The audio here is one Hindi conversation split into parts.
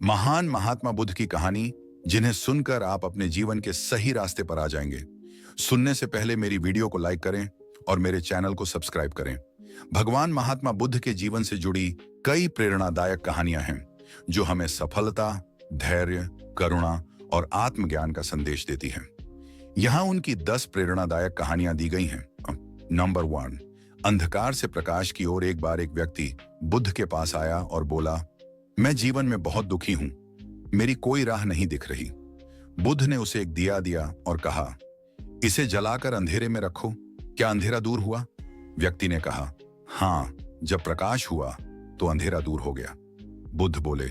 महान महात्मा बुद्ध की कहानी जिन्हें सुनकर आप अपने जीवन के सही रास्ते पर आ जाएंगे। सुनने से पहले मेरी वीडियो को लाइक करें और मेरे चैनल को सब्सक्राइब करें। भगवान महात्मा बुद्ध के जीवन से जुड़ी कई प्रेरणादायक कहानियां हैं जो हमें सफलता, धैर्य, करुणा और आत्मज्ञान का संदेश देती हैं। यहाँ उनकी 10 प्रेरणादायक कहानियां दी गई हैं। नंबर 1, अंधकार से प्रकाश की ओर। एक बार एक व्यक्ति बुद्ध के पास आया और बोला, मैं जीवन में बहुत दुखी हूं, मेरी कोई राह नहीं दिख रही। बुद्ध ने उसे एक दिया दिया और कहा, इसे जलाकर अंधेरे में रखो, क्या अंधेरा दूर हुआ? व्यक्ति ने कहा, हाँ, जब प्रकाश हुआ तो अंधेरा दूर हो गया। बुद्ध बोले,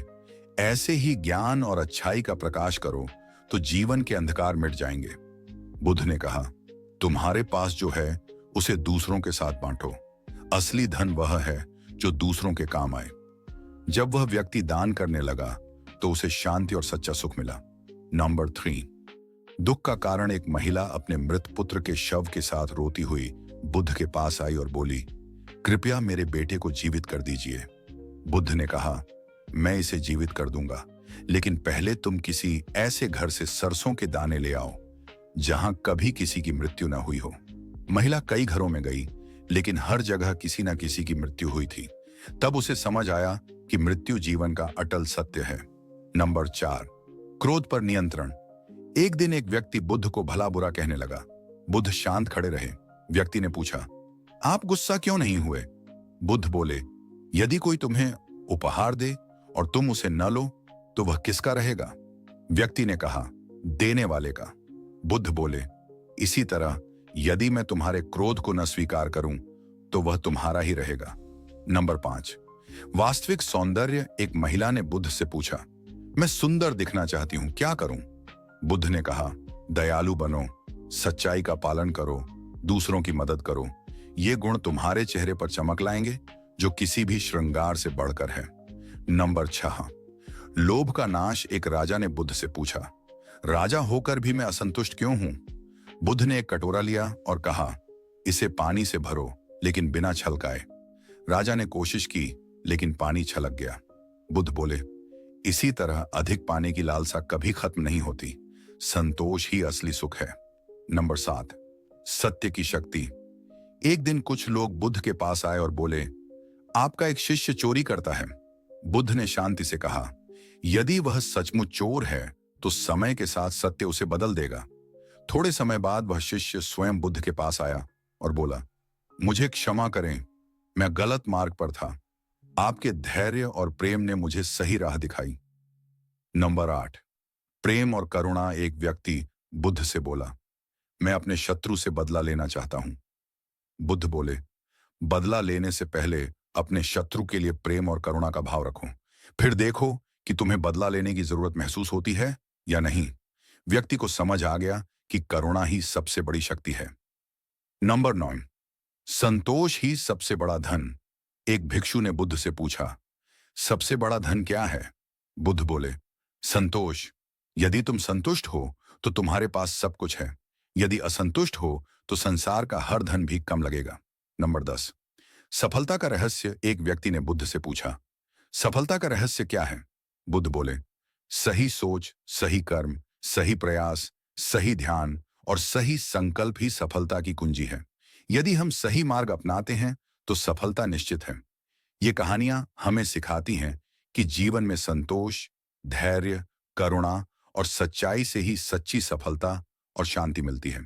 ऐसे ही ज्ञान और अच्छाई का प्रकाश करो तो जीवन के अंधकार मिट जाएंगे। बुद्ध ने कहा, तुम्हारे पास जो है उसे दूसरों के साथ बांटो। असली धन वह है जो दूसरों के काम आए। जब वह व्यक्ति दान करने लगा तो उसे शांति और सच्चा सुख मिला। नंबर 3, दुख का कारण। एक महिला अपने मृत पुत्र के शव के साथ रोती हुई बुद्ध के पास आई और बोली, कृपया मेरे बेटे को जीवित कर दीजिए। बुद्ध ने कहा, मैं इसे जीवित कर दूंगा, लेकिन पहले तुम किसी ऐसे घर से सरसों के दाने ले आओ जहां कभी किसी की मृत्यु न हुई हो। महिला कई घरों में गई, लेकिन हर जगह किसी न किसी की मृत्यु हुई थी। तब उसे समझ आया कि मृत्यु जीवन का अटल सत्य है। नंबर 4, क्रोध पर नियंत्रण। एक दिन एक व्यक्ति बुद्ध को भला बुरा कहने लगा। बुद्ध शांत खड़े रहे। व्यक्ति ने पूछा, आप गुस्सा क्यों नहीं हुए? बुद्ध बोले, यदि कोई तुम्हें उपहार दे और तुम उसे न लो तो वह किसका रहेगा? व्यक्ति ने कहा, देने वाले का। बुद्ध बोले, इसी तरह यदि मैं तुम्हारे क्रोध को न स्वीकार करूं तो वह तुम्हारा ही रहेगा। नंबर 5, वास्तविक सौंदर्य। एक महिला ने बुद्ध से पूछा, मैं सुंदर दिखना चाहती हूं, क्या करूं? बुद्ध ने कहा, दयालु बनो, सच्चाई का पालन करो, दूसरों की मदद करो। ये गुण तुम्हारे चेहरे पर चमक लाएंगे जो किसी भी श्रृंगार से बढ़कर है। नंबर 6, लोभ का नाश। एक राजा ने बुद्ध से पूछा, राजा होकर भी मैं असंतुष्ट क्यों हूं? बुद्ध ने एक कटोरा लिया और कहा, इसे पानी से भरो, लेकिन बिना छलकाए। राजा ने कोशिश की, लेकिन पानी छलक गया। बुद्ध बोले, इसी तरह अधिक पाने की लालसा कभी खत्म नहीं होती। संतोष ही असली सुख है। नंबर 7, सत्य की शक्ति। एक दिन कुछ लोग बुद्ध के पास आए और बोले, आपका एक शिष्य चोरी करता है। बुद्ध ने शांति से कहा, यदि वह सचमुच चोर है तो समय के साथ सत्य उसे बदल देगा। थोड़े समय बाद वह शिष्य स्वयं बुद्ध के पास आया और बोला, मुझे क्षमा करें, मैं गलत मार्ग पर था। आपके धैर्य और प्रेम ने मुझे सही राह दिखाई। नंबर 8, प्रेम और करुणा। एक व्यक्ति बुद्ध से बोला, मैं अपने शत्रु से बदला लेना चाहता हूं। बुद्ध बोले, बदला लेने से पहले अपने शत्रु के लिए प्रेम और करुणा का भाव रखो, फिर देखो कि तुम्हें बदला लेने की जरूरत महसूस होती है या नहीं। व्यक्ति को समझ आ गया कि करुणा ही सबसे बड़ी शक्ति है। नंबर 9, संतोष ही सबसे बड़ा धन। एक भिक्षु ने बुद्ध से पूछा, सबसे बड़ा धन क्या है? बुद्ध बोले, संतोष। यदि तुम संतुष्ट हो तो तुम्हारे पास सब कुछ है, यदि असंतुष्ट हो तो संसार का हर धन भी कम लगेगा। नंबर 10, सफलता का रहस्य। एक व्यक्ति ने बुद्ध से पूछा, सफलता का रहस्य क्या है? बुद्ध बोले, सही सोच, सही कर्म, सही प्रयास, सही ध्यान और सही संकल्प ही सफलता की कुंजी है। यदि हम सही मार्ग अपनाते हैं तो सफलता निश्चित है। ये कहानियां हमें सिखाती हैं कि जीवन में संतोष, धैर्य, करुणा और सच्चाई से ही सच्ची सफलता और शांति मिलती है।